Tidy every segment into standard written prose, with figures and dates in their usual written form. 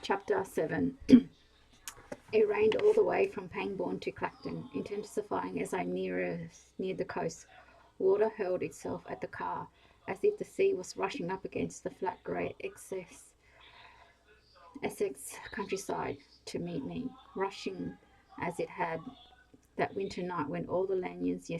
Chapter 7. It rained all the way from Pangbourne to Clacton, intensifying as I neared the coast. Water hurled itself at the car, as if the sea was rushing up against the flat grey Essex countryside to meet me, rushing as it had that winter night when all the Lanyons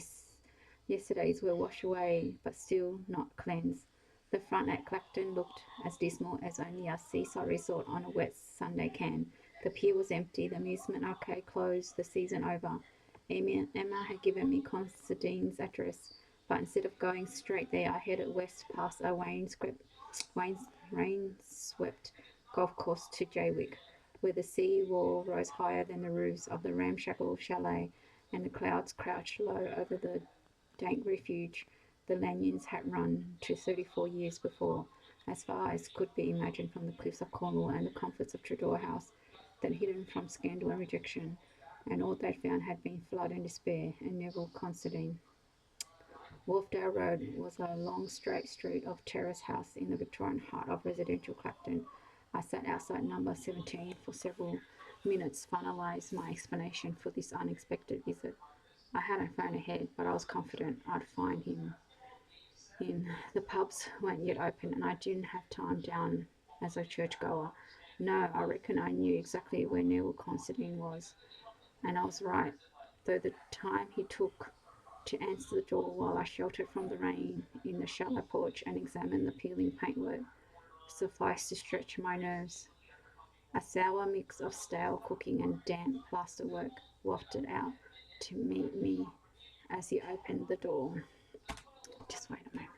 yesterdays were washed away but still not cleansed. The front at Clacton looked as dismal as only a seaside resort on a wet Sunday can. The pier was empty, the amusement arcade closed, the season over. Emma had given me Constantine's address, but instead of going straight there, I headed west past a rain-swept golf course to Jaywick, where the sea wall rose higher than the roofs of the ramshackle chalet, and the clouds crouched low over the dank refuge the Lanyons had run to 34 years before, as far as could be imagined from the cliffs of Cornwall and the comforts of Treador House, that hidden from scandal and rejection, and all they'd found had been flood and despair, and Neville Considine. Wharfdale Road was a long straight street of terrace house in the Victorian heart of residential Clacton. I sat outside number 17 for several minutes, finalised my explanation for this unexpected visit. I hadn't phoned ahead, but I was confident I'd find him in. The pubs weren't yet open, and I didn't have time down as a churchgoer. No, I reckon I knew exactly where Neville Considine was, and I was right, though the time he took to answer the door while I sheltered from the rain in the shallow porch and examined the peeling paintwork sufficed to stretch my nerves. A sour mix of stale cooking and damp plasterwork wafted out to meet me as he opened the door. Just wait a moment.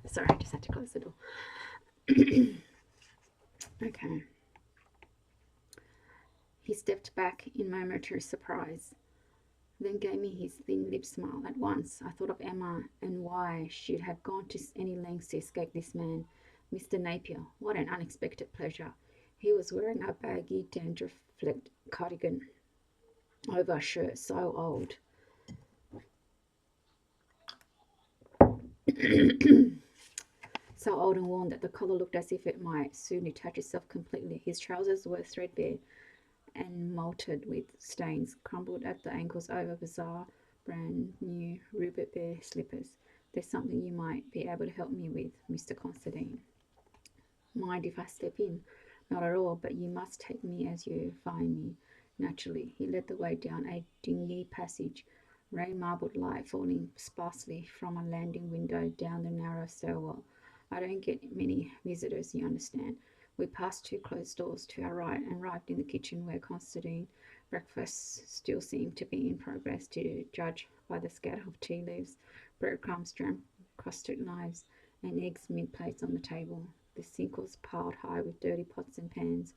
Sorry, I just had to close the door. Okay. He stepped back in momentary surprise, then gave me his thin-lipped smile. At once I thought of Emma and why she'd have gone to any lengths to escape this man. Mr. Napier, what an unexpected pleasure. He was wearing a baggy, dandruff-flecked cardigan over a shirt so old. So old and worn that the collar looked as if it might soon detach itself completely. His trousers were threadbare and mottled with stains, crumpled at the ankles over bizarre, brand new Rupert Bear slippers. There's something you might be able to help me with, Mr. Considine. Mind if I step in? Not at all, but you must take me as you find me. Naturally, he led the way down a dingy passage, rain-marbled light falling sparsely from a landing window down the narrow stairwell. I don't get many visitors, you understand. We passed two closed doors to our right and arrived in the kitchen, where Constantine breakfast still seemed to be in progress, to judge by the scatter of tea leaves, breadcrumbs, jam-crusted knives, and eggs mid-placed on the table. The sink was piled high with dirty pots and pans.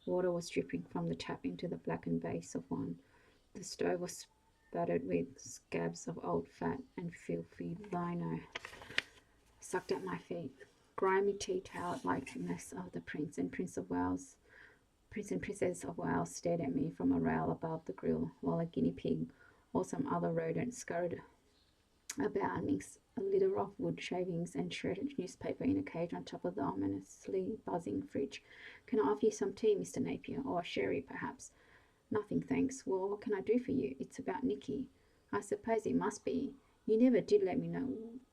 Water was dripping from the tap into the blackened base of one. The stove was spattered with scabs of old fat, and filthy lino sucked at my feet. Grimy tea-toweled likeness of the Prince and Princess of Wales stared at me from a rail above the grill, while a guinea pig or some other rodent scurried about amidst a litter of wood shavings and shredded newspaper in a cage on top of the ominously buzzing fridge. Can I offer you some tea, Mr. Napier, or a sherry, perhaps? Nothing, thanks. Well, what can I do for you? It's about Nicky. I suppose it must be. You never did let me know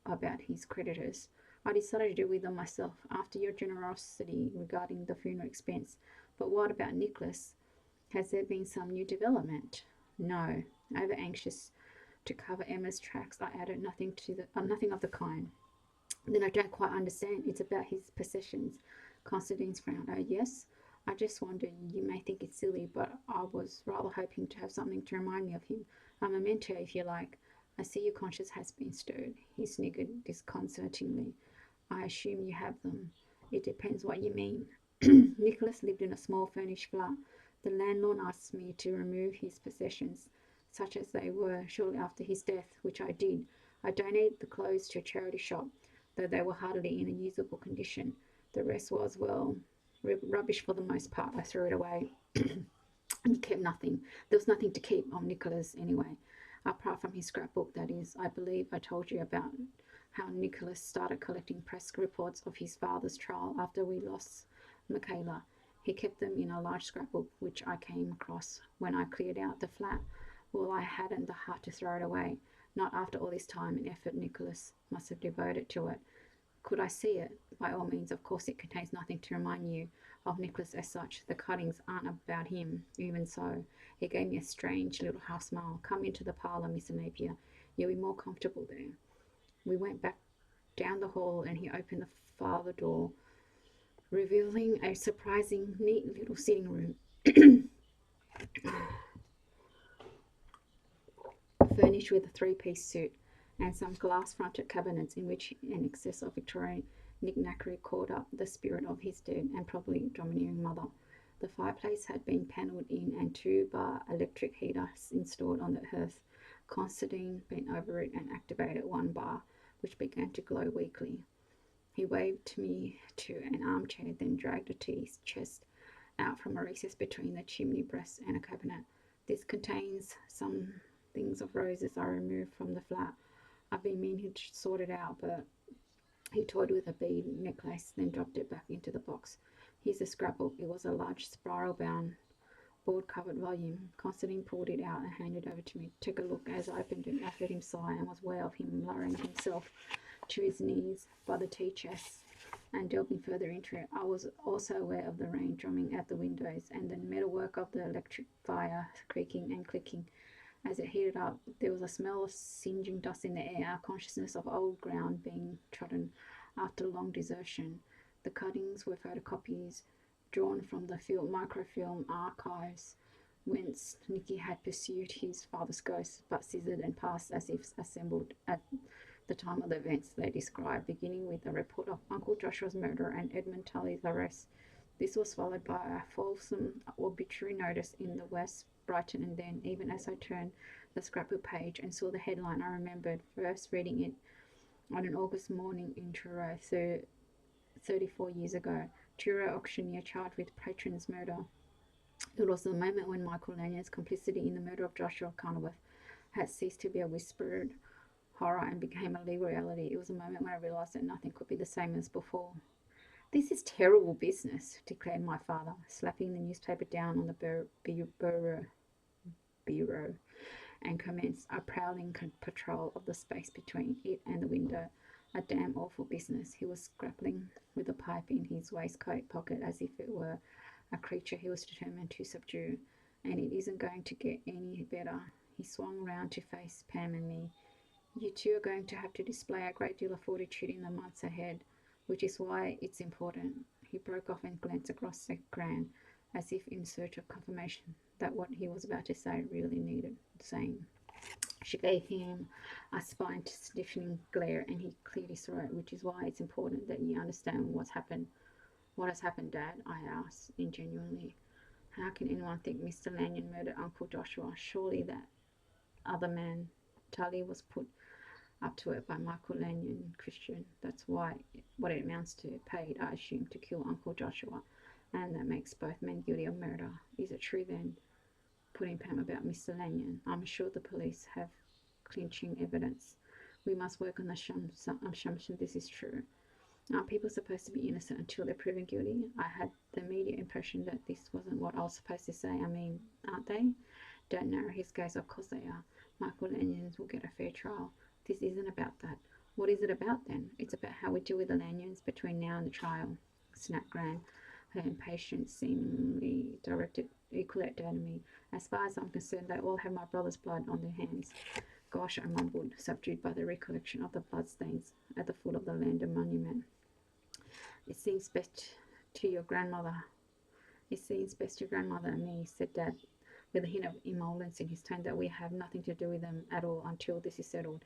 about his creditors. I decided to deal with them myself after your generosity regarding the funeral expense. But what about Nicholas? Has there been some new development? No. Over anxious to cover Emma's tracks, I added nothing of the kind. Then I don't quite understand. It's about his possessions. Constantine's frown. Oh, yes? I just wondered. You may think it's silly, but I was rather hoping to have something to remind me of him. A memento, if you like. I see your conscience has been stirred. He sniggered disconcertingly. I assume you have them. It depends what you mean. Nicholas lived in a small furnished flat. The landlord asked me to remove his possessions, such as they were, shortly after his death, which I did. I donated the clothes to a charity shop, though they were hardly in a usable condition. The rest was, well, rubbish for the most part. I threw it away and kept nothing. There was nothing to keep on Nicholas anyway, apart from his scrapbook, that is. I believe I told you about how Nicholas started collecting press reports of his father's trial after we lost Michaela. He kept them in a large scrapbook, which I came across when I cleared out the flat. Well, I hadn't the heart to throw it away, not after all this time and effort Nicholas must have devoted to it. Could I see it? By all means, of course, it contains nothing to remind you of Nicholas as such. The cuttings aren't about him. Even so, he gave me a strange little half smile. Come into the parlour, Mr. Napier. You'll be more comfortable there. We went back down the hall and he opened the farther door, revealing a surprising neat little sitting room, furnished with a three-piece suite and some glass-fronted cabinets in which an excess of Victorian knickknackery called up the spirit of his dead and probably domineering mother. The fireplace had been panelled in and two-bar electric heaters installed on the hearth. Constantine bent over it and activated one bar, which began to glow weakly. He waved me to an armchair, then dragged a tea chest out from a recess between the chimney breast and a cabinet. This contains some things of roses I removed from the flat. I've been meaning to sort it out, but he toyed with a bead necklace, then dropped it back into the box. Here's a scrapbook. It was a large spiral-bound, board-covered volume. Constantine pulled it out and handed it over to me. Took a look. As I opened it, I heard him sigh and was aware of him lowering himself to his knees by the tea chest and delving further into it. I was also aware of the rain drumming at the windows and the metalwork of the electric fire creaking and clicking. As it heated up, there was a smell of singeing dust in the air, a consciousness of old ground being trodden after long desertion. The cuttings were photocopies drawn from the microfilm archives, whence Nicky had pursued his father's ghost, but scissored and passed as if assembled at the time of the events they described, beginning with a report of Uncle Joshua's murder and Edmund Tully's arrest. This was followed by a fulsome obituary notice in the West Brighton, and then, even as I turned the scrapbook page and saw the headline, I remembered first reading it on an August morning in Truro 34 years ago. Truro auctioneer charged with patron's murder. It was the moment when Michael Lanyard's complicity in the murder of Joshua Carnwath had ceased to be a whispered horror and became a legal reality. It was a moment when I realised that nothing could be the same as before. This is terrible business, declared my father, slapping the newspaper down on the bureau, and commenced a prowling patrol of the space between it and the window. A damn awful business. He was grappling with a pipe in his waistcoat pocket as if it were a creature he was determined to subdue. And it isn't going to get any better. He swung round to face Pam and me. You two are going to have to display a great deal of fortitude in the months ahead, which is why it's important. He broke off and glanced across the Grand, as if in search of confirmation that what he was about to say really needed saying. She gave him a spine-stiffening glare, and he cleared his throat, which is why it's important that you understand what's happened. What has happened, Dad? I asked, ingenuinely. How can anyone think Mr. Lanyon murdered Uncle Joshua? Surely that other man, Tully, was put up to it by Michael Lanyon, Christian. That's what it amounts to. Paid, I assume, to kill Uncle Joshua, and that makes both men guilty of murder. Is it true then? Put in Pam about Mr. Lanyon. I'm sure the police have clinching evidence. We must work on the assumption this is true. Aren't people supposed to be innocent until they're proven guilty? I had the immediate impression that this wasn't what I was supposed to say. I mean, aren't they? Don't narrow his gaze. Of course they are. Michael Lanyons will get a fair trial. This isn't about that. What is it about then? It's about how we deal with the Lanyons between now and the trial, snapped Gran, her impatience seemingly directed equally at Dad and me. As far as I'm concerned, they all have my brother's blood on their hands. Gosh, I mumbled, subdued by the recollection of the bloodstains at the foot of the Landon monument. It seems best to your grandmother. It seems best to grandmother and me, said Dad, with a hint of emollience in his tone, that we have nothing to do with them at all until this is settled.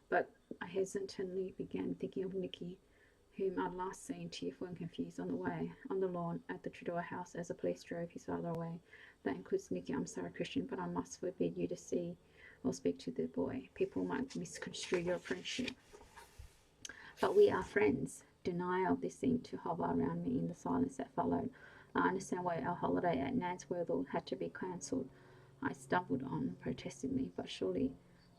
But I hesitantly began thinking of Nicky, whom I'd last seen tearful and confused on the lawn at the Trudeau house as the police drove his father away. That includes Nicky. I'm sorry, Christian, but I must forbid you to see or speak to the boy. People might misconstrue your friendship. But we are friends. Denial of this seemed to hover around me in the silence that followed. I understand why our holiday at Nansworthal had to be cancelled. I stumbled on protestingly, but surely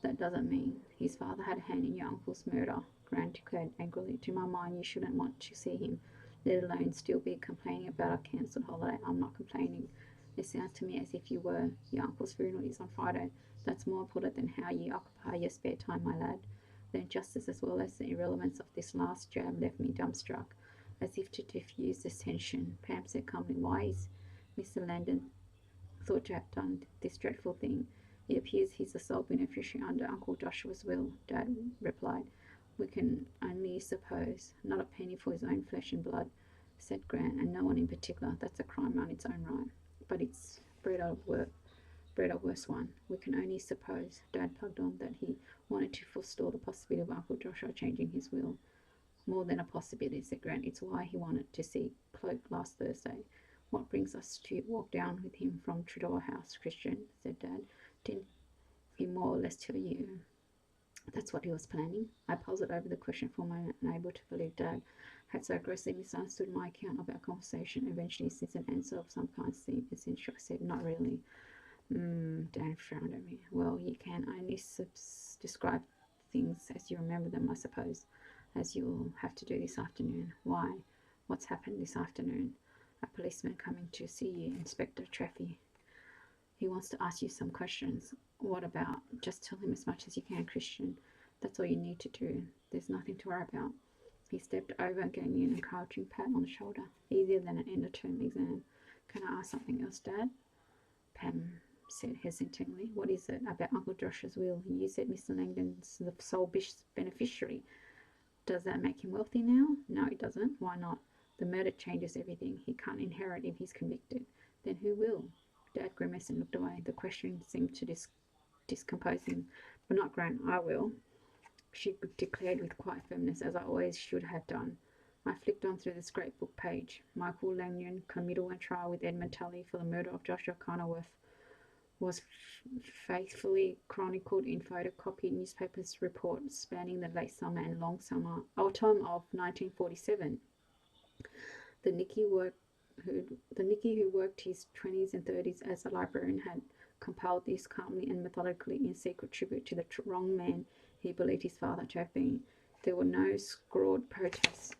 That doesn't mean his father had a hand in your uncle's murder, Gran declared angrily. To my mind, you shouldn't want to see him, let alone still be complaining about a cancelled holiday. I'm not complaining. It sounds to me as if you were. Your uncle's funeral is on Friday. That's more important than how you occupy your spare time, my lad. The injustice as well as the irrelevance of this last jab left me dumbstruck. As if to diffuse this tension, Pam said calmly, why is Mr. Landon thought to have done this dreadful thing? It appears he's the sole beneficiary under Uncle Joshua's will, Dad replied. We can only suppose. Not a penny for his own flesh and blood, said Grant, and no one in particular. That's a crime on its own right. But it's bred a worse one. We can only suppose. Dad plugged on that he wanted to forestall the possibility of Uncle Joshua changing his will. More than a possibility, said Grant. It's why he wanted to see Cloak last Thursday. What brings us to walk down with him from Trudor House, Christian, said Dad. Didn't he more or less tell you that's what he was planning? I puzzled over the question for a moment, unable to believe Dad had so grossly misunderstood my account of our conversation. Eventually, since an answer of some kind seemed essential, I said, not really. Dan frowned at me. Well, you can only describe things as you remember them, I suppose, as you'll have to do this afternoon. Why? What's happened this afternoon? A policeman coming to see you, Inspector Treffy. He wants to ask you some questions. What about? Just tell him as much as you can, Christian. That's all you need to do. There's nothing to worry about. He stepped over and gave me an encouraging pat on the shoulder. Easier than an end-of-term exam. Can I ask something else, Dad? Pam said hesitatingly. What is it? About Uncle Joshua's will. You said Mr. Langdon's the sole beneficiary. Does that make him wealthy now? No, it doesn't. Why not? The murder changes everything. He can't inherit if he's convicted. Then who will? Dad grimaced and looked away. The question seemed to discompose him. But not Grant. I will, she declared with quiet firmness, as I always should have done. I flicked on through the scrapbook page. Michael Lanyon, committal and trial with Edmund Tully for the murder of Joshua Carnaworth, was faithfully chronicled in photocopied newspapers reports spanning the late summer and autumn of 1947. The Nicky who worked his 20s and 30s as a librarian had compiled this calmly and methodically in secret tribute to the wrong man he believed his father to have been. There were no scrawled protests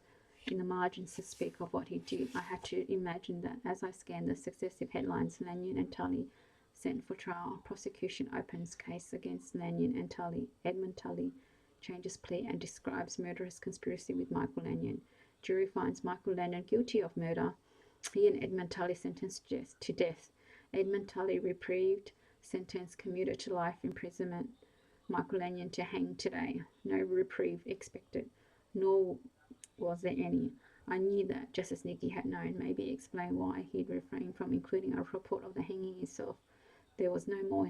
in the margins to speak of what he did. I had to imagine that as I scanned the successive headlines, Lanyon and Tully sent for trial. Prosecution opens case against Lanyon and Tully. Edmund Tully changes plea and describes murderous conspiracy with Michael Lanyon. Jury finds Michael Lanyon guilty of murder. He and Edmund Tully sentenced to death. Edmund Tully reprieved, sentence commuted to life imprisonment. Michael Lanyon to hang today. No reprieve expected, nor was there any. I knew that, just as Nicky had known, maybe explained why he'd refrained from including a report of the hanging itself. There was no more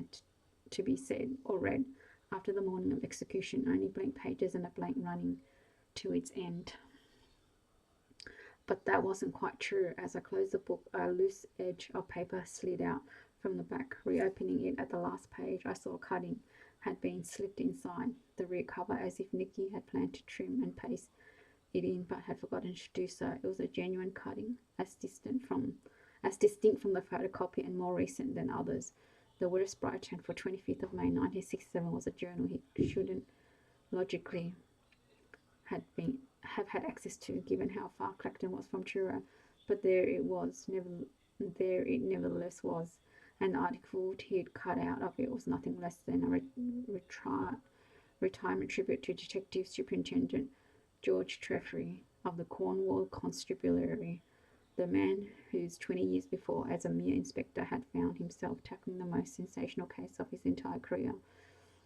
to be said or read. After the morning of execution, only blank pages and a blank running to its end. But that wasn't quite true. As I closed the book, a loose edge of paper slid out from the back. Reopening it at the last page, I saw a cutting had been slipped inside the rear cover, as if Nicky had planned to trim and paste it in, but had forgotten to do so. It was a genuine cutting, as distinct from the photocopy and more recent than others. The West Brighton for 25th of May 1967 was a journal he shouldn't logically have had access to, given how far Clacton was from Truro, but there it nevertheless was, and the article he'd cut out of it was nothing less than a retirement tribute to Detective Superintendent George Treffry of the Cornwall Constabulary, the man whose 20 years before, as a mere inspector, had found himself tackling the most sensational case of his entire career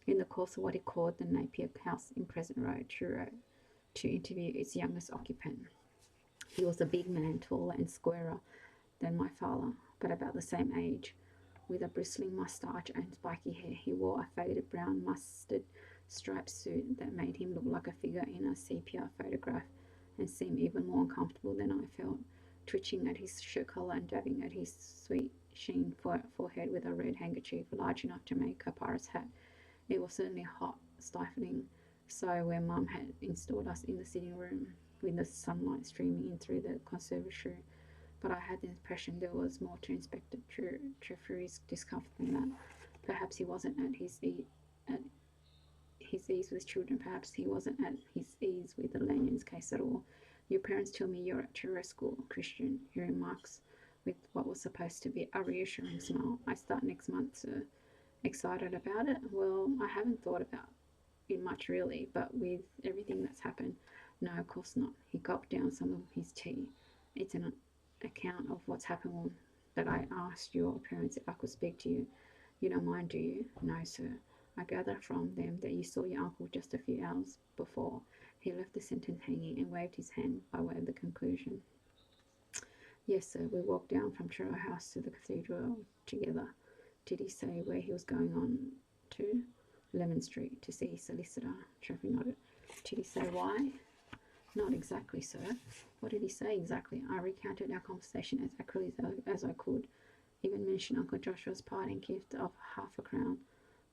in the course of what he called the Napier House in Crescent Road, Truro, to interview its youngest occupant. He was a big man, taller and squarer than my father, but about the same age, with a bristling moustache and spiky hair. He wore a faded brown mustard striped suit that made him look like a figure in a sepia photograph, and seemed even more uncomfortable than I felt, twitching at his shirt collar and dabbing at his sweet sheen forehead with a red handkerchief large enough to make a pirate's hat. It was certainly hot, stifling, so where Mum had installed us in the sitting room, with the sunlight streaming in through the conservatory. But I had the impression there was more to Inspector Treffry's discomfort than that. Perhaps he wasn't at his ease with children. Perhaps he wasn't at his ease with the Lanyon's case at all. Your parents tell me you're at tourist school, Christian, he remarks with what was supposed to be a reassuring smile. I start next month, sir. Excited about it? Well, I haven't thought about it much really, but with everything that's happened, no, of course not. He gulped down some of his tea. It's an account of what's happened that I asked your parents if I could speak to you. You don't mind, do you? No, sir. I gather from them that you saw your uncle just a few hours before. He left the sentence hanging and waved his hand by way of the conclusion. Yes, sir. We walked down from Truro House to the cathedral together. Did he say where he was going on to? Lemon Street, to see his solicitor. Treffy nodded. Did he say why? Not exactly, sir. What did he say exactly? I recounted our conversation as accurately as I could. Even mentioned Uncle Joshua's parting gift of £0.50.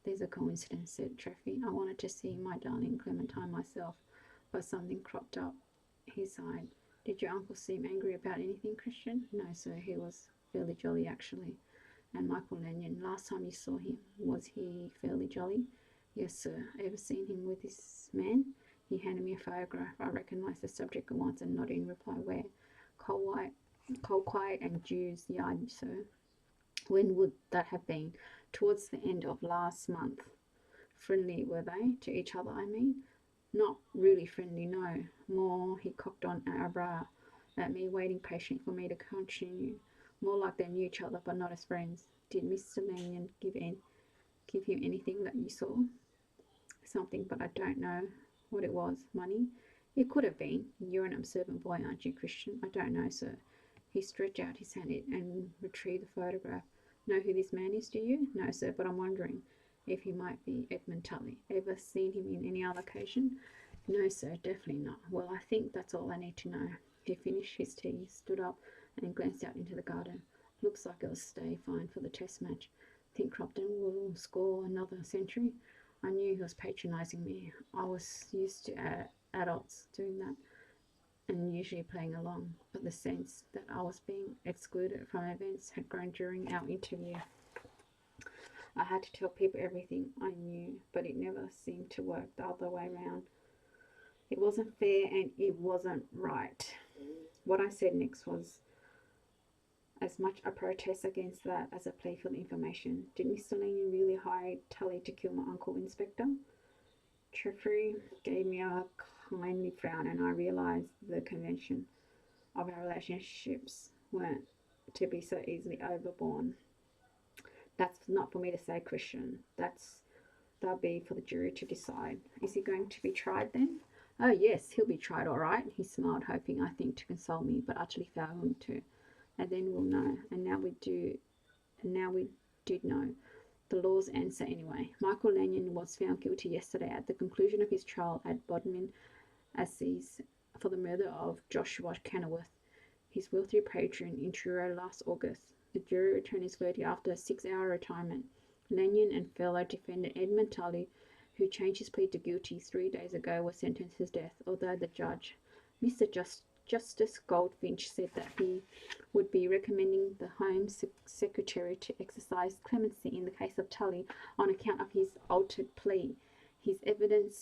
There's a coincidence, said Treffy. I wanted to see my darling Clementine myself, but something cropped up. He sighed. Did your uncle seem angry about anything, Christian? No, sir. He was fairly jolly, actually. And Michael Lanyon, last time you saw him, was he fairly jolly? Yes, sir. Ever seen him with this man? He handed me a photograph. I recognised the subject at once and nodded in reply. Where? Cold Quiet and Jew's Yard, sir. When would that have been? Towards the end of last month. Friendly, were they? To each other, I mean? Not really friendly, no. More, he cocked on a brow at me, waiting patiently for me to continue. More like they knew each other, but not as friends. Did Mr. Lanyon give him anything that you saw? Something, but I don't know what it was. Money? It could have been. You're an observant boy, aren't you, Christian? I don't know, sir. He stretched out his hand and retrieved the photograph. Know who this man is, do you? No, sir, but I'm wondering if he might be Edmund Tully. Ever seen him in any other occasion? No, sir, definitely not. Well, I think that's all I need to know. He finished his tea, stood up, and glanced out into the garden. Looks like it'll stay fine for the test match. Think Cropton will score another century? I knew he was patronising me. I was used to adults doing that and usually playing along, but the sense that I was being excluded from events had grown during our interview. I had to tell people everything I knew, but it never seemed to work the other way round. It wasn't fair and it wasn't right. What I said next was as much a protest against that as a plea for the information. Did Mr. Lanyon really hire Tully to kill my uncle, Inspector? Treffry gave me a kindly frown, and I realised the convention of our relationships weren't to be so easily overborne. That's not for me to say, Christian. That'll be for the jury to decide. Is he going to be tried then? Oh yes, he'll be tried, all right. He smiled, hoping, I think, to console me, but utterly failing to. And then we'll know. And now we did know. The law's answer anyway. Michael Lanyon was found guilty yesterday at the conclusion of his trial at Bodmin Assize for the murder of Joshua Kenilworth, his wealthy patron, in Truro last August. The jury returned his verdict after a 6-hour retirement. Lanyon and fellow defendant Edmund Tully, who changed his plea to guilty 3 days ago, was sentenced to death, although the judge, Mr. Justice Goldfinch, said that he would be recommending the Home Secretary to exercise clemency in the case of Tully on account of his altered plea, his evident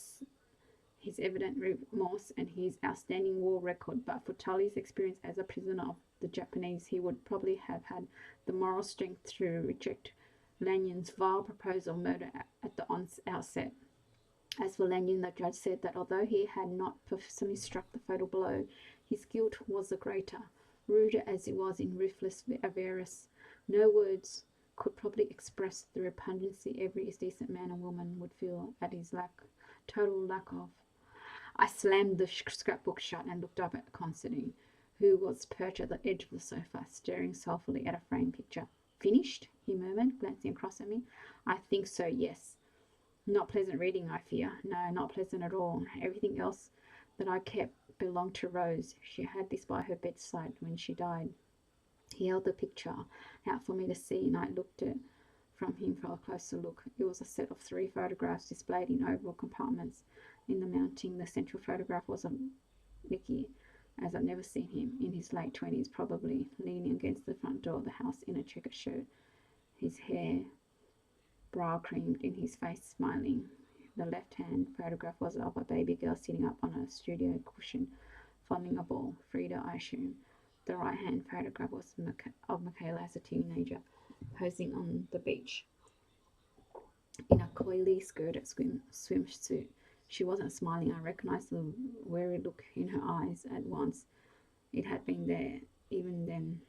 remorse, and his outstanding war record. But for Tully's experience as a prisoner of the Japanese, he would probably have had the moral strength to reject Lanyon's vile proposal of murder at the outset. As for Lanyon, the judge said that although he had not personally struck the fatal blow, his guilt was the greater, rooted as it was in ruthless avarice. No words could probably express the repugnancy every decent man and woman would feel at his total lack of. I slammed the scrapbook shut and looked up at Considine, who was perched at the edge of the sofa, staring sulphurly at a framed picture. Finished? He murmured, glancing across at me. I think so, yes. Not pleasant reading, I fear. No, not pleasant at all. Everything else that I kept belonged to Rose. She had this by her bedside when she died. He held the picture out for me to see, and I looked at from him for a closer look. It was a set of 3 photographs displayed in oval compartments. In the mounting, the central photograph was of Nicky, as I'd never seen him, in his late 20s probably, leaning against the front door of the house in a checkered shirt, his hair brow creamed, in his face smiling. The left-hand photograph was of a baby girl sitting up on a studio cushion, fondling a ball, Frida, I assume. The right-hand photograph was of Michaela as a teenager, posing on the beach in a coyly skirted swimsuit. She wasn't smiling. I recognized the weary look in her eyes at once. It had been there, even then.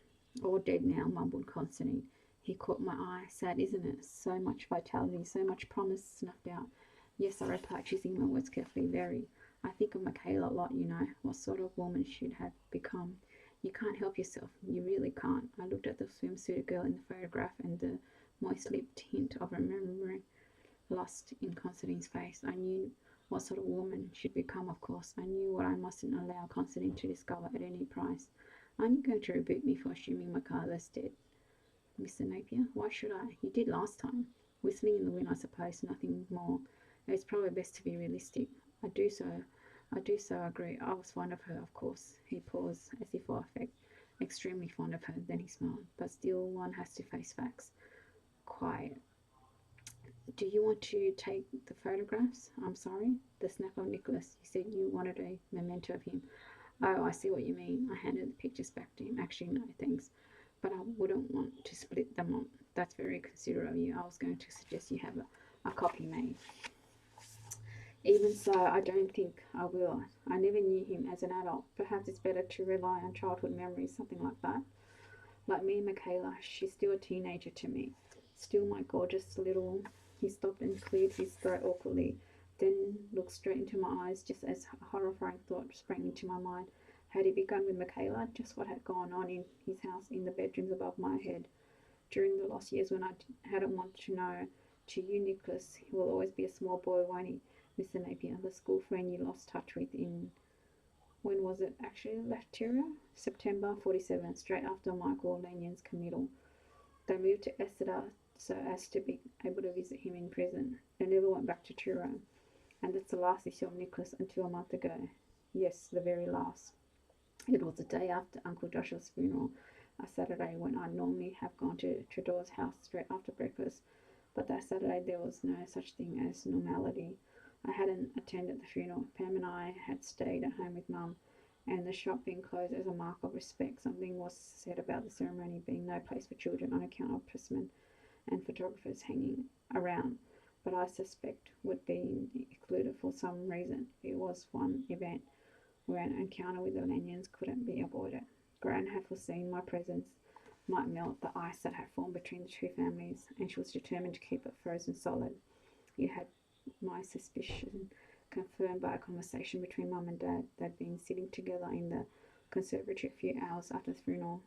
All dead now, mumbled Constantine. He caught my eye. Sad, isn't it? So much vitality, so much promise snuffed out. Yes, I replied, choosing my words carefully. Very. I think of Michaela a lot, you know, what sort of woman she'd have become. You can't help yourself. You really can't. I looked at the swimsuit girl in the photograph and the moist-lipped hint of remembering lost in Constantine's face. I knew what sort of woman she'd become, of course. I knew what I mustn't allow Constantine to discover at any price. Aren't you going to rebuke me for assuming Michaela's dead, Mr. Napier? Why should I? You did last time. Whistling in the wind, I suppose, nothing more. It's probably best to be realistic. I do so agree. I was fond of her, of course. He paused, as if for effect. Extremely fond of her. Then he smiled. But still, one has to face facts. Quiet. Do you want to take the photographs? I'm sorry. The snap of Nicholas. You said you wanted a memento of him. Oh, I see what you mean. I handed the pictures back to him. Actually, no, thanks. But I wouldn't want to split them up. That's very considerate of you. I was going to suggest you have a copy made. Even so, I don't think I will. I never knew him as an adult. Perhaps it's better to rely on childhood memories, something like that. Like me and Michaela, she's still a teenager to me. Still my gorgeous little... He stopped and cleared his throat awkwardly, then looked straight into my eyes just as a horrifying thought sprang into my mind. Had he begun with Michaela? Just what had gone on in his house in the bedrooms above my head during the lost years when I hadn't wanted to know. To you, Nicholas, he will always be a small boy, won't he, Mr. Napier? The school friend you lost touch with in... When was it actually left Tyria? September 47, straight after Michael Lanyon's committal. They moved to Exeter so as to be able to visit him in prison. They never went back to Truro. And that's the last issue of Nicholas until a month ago. Yes, the very last. It was the day after Uncle Joshua's funeral, a Saturday when I normally have gone to Tredore's house straight after breakfast. But that Saturday there was no such thing as normality. I hadn't attended the funeral. Pam and I had stayed at home with Mum, and the shop being closed as a mark of respect. Something was said about the ceremony being no place for children on account of pressmen and photographers hanging around, but I suspect would be excluded for some reason. It was one event where an encounter with the Lanyons couldn't be avoided. Gran had foreseen my presence might melt the ice that had formed between the two families, and she was determined to keep it frozen solid. It had my suspicion confirmed by a conversation between Mum and Dad. They'd been sitting together in the conservatory a few hours after the funeral,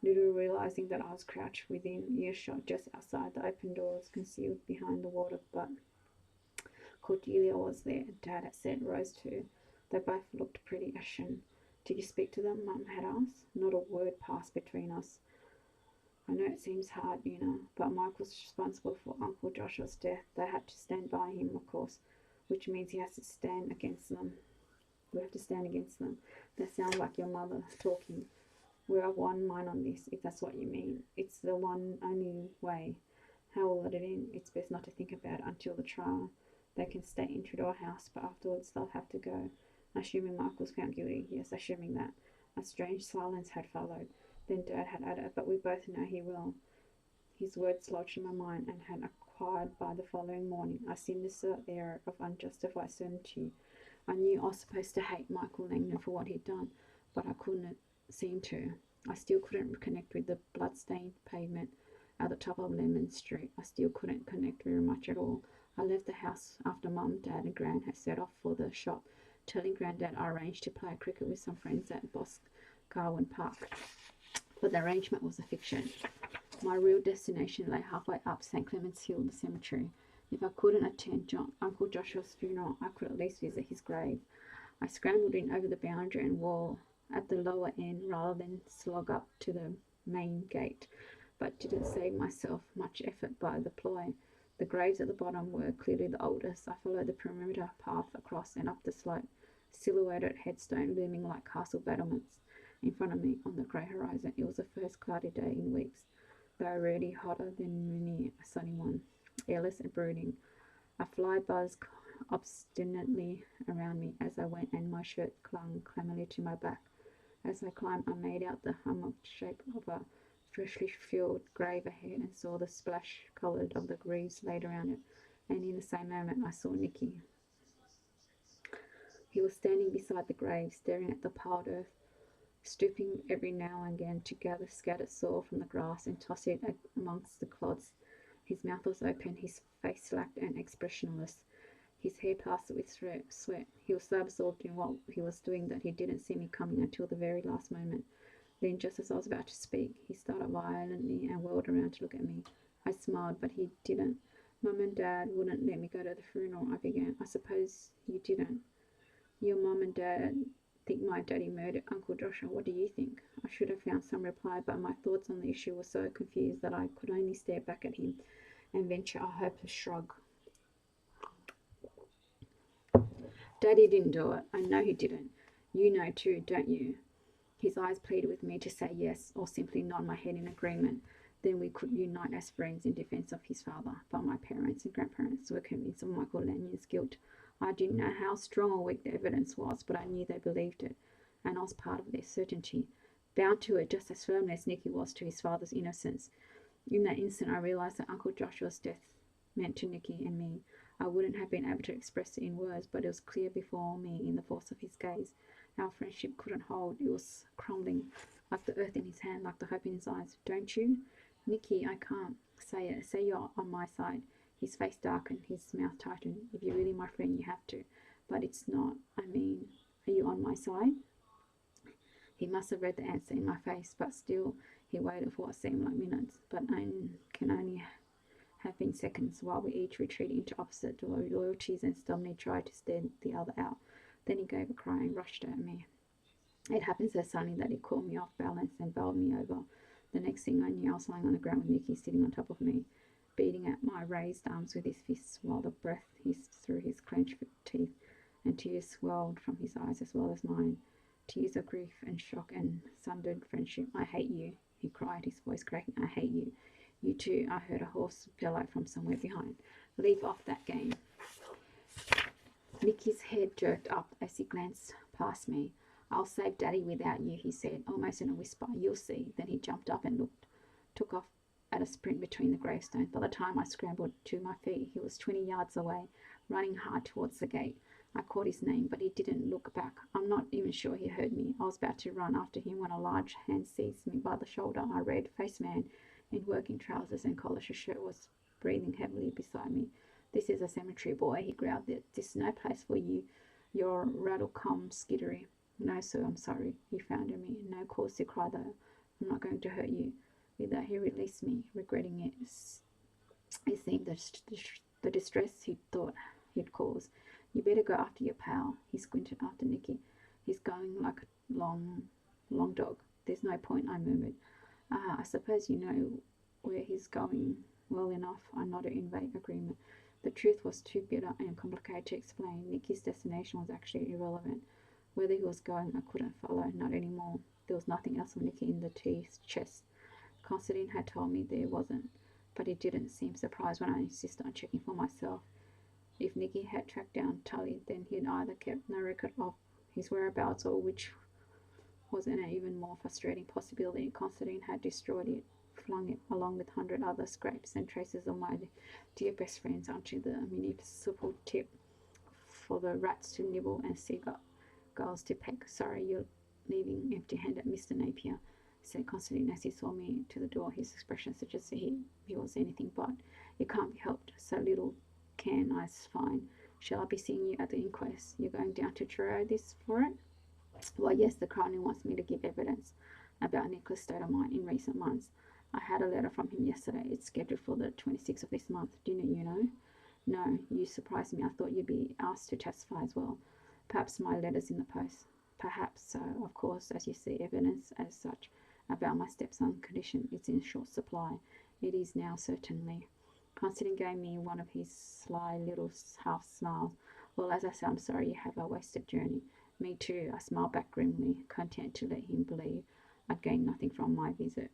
little realizing that I was crouched within earshot just outside the open doors, concealed behind the water. But Cordelia was there. Dad had said Rose too. They both looked pretty ashen. Did you speak to them? Mum had asked. Not a word passed between us. I know it seems hard, you know, but Michael's responsible for Uncle Joshua's death. They had to stand by him, of course, which means he has to stand against them. We have to stand against them. That sounds like your mother talking. We're of one mind on this, if that's what you mean. It's the one only way. How will let it in? It's best not to think about it until the trial. They can stay in Tudor House, but afterwards they'll have to go. Assuming Michael's found guilty. Yes, assuming that. A strange silence had followed. Then Dad had added, but we both know he will. His words lodged in my mind and had acquired by the following morning a sinister air of unjustified certainty. I knew I was supposed to hate Michael Langdon for what he'd done, but I couldn't seem to. I still couldn't connect with the blood-stained pavement at the top of Lemon Street. I still couldn't connect very much at all. I left the house after Mum, Dad and had set off for the shop, telling Grandad I arranged to play cricket with some friends at Boscawen Park. But the arrangement was a fiction. My real destination lay halfway up St. Clement's Hill, the cemetery. If I couldn't attend Uncle Joshua's funeral, I could at least visit his grave. I scrambled in over the boundary and wall at the lower end rather than slog up to the main gate, but didn't save myself much effort by the ploy. The graves at the bottom were clearly the oldest. I followed the perimeter path across and up the slope, silhouetted headstone looming like castle battlements in front of me on the grey horizon. It was the first cloudy day in weeks, though already hotter than many a sunny one, airless and brooding. A fly buzzed obstinately around me as I went, and my shirt clung clammily to my back. As I climbed, I made out the hummock shape of a freshly filled grave ahead and saw the splash coloured of the greaves laid around it. And in the same moment, I saw Nicky. He was standing beside the grave, staring at the piled earth, stooping every now and again to gather scattered soil from the grass and toss it amongst the clods. His mouth was open, his face slack and expressionless, his hair plastered with sweat. He was so absorbed in what he was doing that he didn't see me coming until the very last moment. Then, just as I was about to speak, he started violently and whirled around to look at me. I smiled, but he didn't. Mum and Dad wouldn't let me go to the funeral, I began. I suppose you didn't. Your mum and dad think my daddy murdered Uncle Joshua. What do you think? I should have found some reply, but my thoughts on the issue were so confused that I could only stare back at him and venture a hopeless shrug. Daddy didn't do it. I know he didn't. You know too, don't you? His eyes pleaded with me to say yes, or simply nod my head in agreement. Then we could unite as friends in defence of his father. But my parents and grandparents were convinced of Michael Lanyon's guilt. I didn't know how strong or weak the evidence was, but I knew they believed it, and I was part of their certainty, bound to it just as firmly as Nicky was to his father's innocence. In that instant, I realised that Uncle Joshua's death meant to Nicky and me. I wouldn't have been able to express it in words, but it was clear before me in the force of his gaze. Our friendship couldn't hold. It was crumbling, like the earth in his hand, like the hope in his eyes. Don't you? Nicky, I can't. Say it. Say you're on my side. His face darkened, his mouth tightened. If you're really my friend, you have to. But it's not. I mean, are you on my side? He must have read the answer in my face, but still he waited for what seemed like minutes, but can only have been seconds, while we each retreated into opposite loyalties and stubbornly tried to stand the other out. Then he gave a cry and rushed at me. It happened so suddenly that he caught me off balance and bowled me over. The next thing I knew, I was lying on the ground with Nicky sitting on top of me, beating at my raised arms with his fists, while the breath hissed through his clenched teeth, and tears swelled from his eyes as well as mine. Tears of grief and shock and sundered friendship. I hate you, he cried, his voice cracking. I hate you. You too, I heard a hoarse bellow from somewhere behind. Leave off that game. Nicky's head jerked up as he glanced past me. I'll save Daddy without you, he said, almost in a whisper. You'll see. Then he jumped up and took off at a sprint between the gravestones. By the time I scrambled to my feet, he was 20 yards away, running hard towards the gate. I called his name, but he didn't look back. I'm not even sure he heard me. I was about to run after him when a large hand seized me by the shoulder. A red-faced man in working trousers and collared shirt was breathing heavily beside me. This is a cemetery, boy, he growled. This is no place for you. You're rattle-cum skiddery. No, sir, I'm sorry. He frowned at me. No cause to cry, though. I'm not going to hurt you. With that, he released me, regretting it. It seemed the distress he thought he'd caused. You better go after your pal. He squinted after Nicky. He's going like a long dog. There's no point, I murmured. I suppose you know where he's going well enough. I nodded in vague agreement. The truth was too bitter and complicated to explain. Nicky's destination was actually irrelevant. Whether he was going, I couldn't follow, not anymore. There was nothing else for Nicky in the chest. Constantine had told me there wasn't, but he didn't seem surprised when I insisted on checking for myself. If Nicky had tracked down Tully, then he'd either kept no record of his whereabouts, or, which was an even more frustrating possibility, Constantine had destroyed it, flung it, along with 100 other scraps and traces of my dear best friends, onto the municipal tip for the rats to nibble and seagulls to peck. Sorry, you're leaving empty-handed, Mr. Napier, said Constantine as he saw me to the door. His expression suggested he was anything but. It can't be helped. So little can I find. Shall I be seeing you at the inquest? You're going down to Truro for it? Well, yes, the coroner wants me to give evidence about Nicholas' state of mind in recent months. I had a letter from him yesterday. It's scheduled for the 26th of this month. Didn't you know? No, you surprised me. I thought you'd be asked to testify as well. Perhaps my letter's in the post. Perhaps so. Of course, as you see, evidence as such about my stepson's condition is in short supply. It is now, certainly. Constantine gave me one of his sly little half smiles. Well, as I said, I'm sorry you have a wasted journey. Me too. I smiled back grimly, content to let him believe I'd gained nothing from my visit.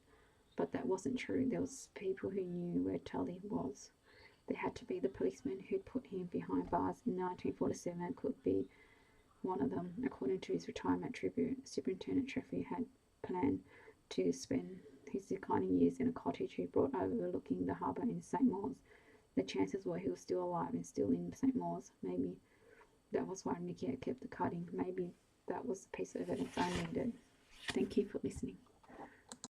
But that wasn't true. There was people who knew where Tully was. There had to be the policeman who'd put him behind bars in 1947 could be one of them. According to his retirement tribute, Superintendent Treffy had planned to spend his declining years in a cottage he bought overlooking the harbour in St. Maur's. The chances were he was still alive and still in St. Maur's. Maybe that was why Nicky had kept the cutting. Maybe that was the piece of evidence I needed. Thank you for listening.